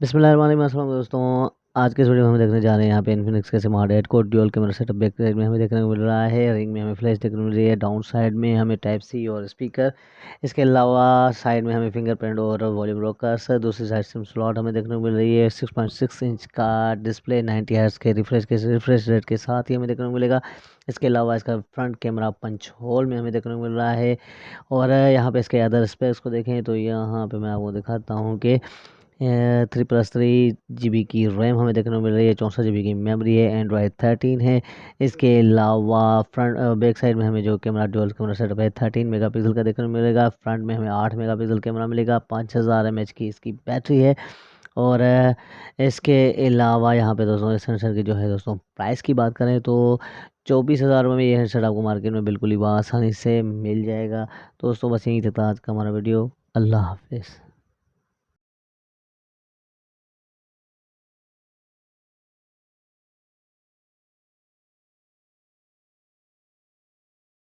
बिस्मिल्लाहिर्रहमानिर्रहीम दोस्तों। आज के इस वीडियो में हम देखने जा रहे हैं यहाँ पे इन्फिनिक्स के स्मार्ट 8 को dual camera setup back side में हमें देखने को मिल रहा है। रिंग में हमें फ्लैश देखने को मिल रही है, डाउन साइड में हमें टाइप सी और स्पीकर। इसके अलावा साइड में हमें फिंगरप्रिंट और वॉल्यूम रोकर्स। दूसरी साइड सिम स्लॉट हमें देखने को मिल रही है। 6.6 इंच का डिस्प्ले 90 हर्ट्ज के रिफ्रेश रेट के साथ ही हमें देखने को मिलेगा। इसके अलावा इसका फ्रंट कैमरा पंच होल में हमें देखने को मिल रहा है। और यहाँ पे इसके अदर स्पेक्स को देखें तो यहाँ पे मैं आपको दिखाता हूँ कि 3+3 GB की रैम हमें देखने को मिल रही है, 64 GB की मेमोरी है, एंड्रॉयड 13 है। इसके अलावा फ्रंट बैक साइड में हमें जो कैमरा डुअल कैमरा सेटअप है 13 मेगापिक्सल का देखने को मिलेगा। फ्रंट में हमें 8 मेगापिक्सल कैमरा मिलेगा, 5000 mAh की इसकी बैटरी है। और इसके अलावा यहाँ पे दोस्तों इस सेंसर की जो है दोस्तों प्राइस की बात करें तो 24,000 में ये हेडसेट आपको मार्केट में बिल्कुल ही आसानी से मिल जाएगा। दोस्तों बस यही था आज का हमारा वीडियो। अल्लाह हाफिज़।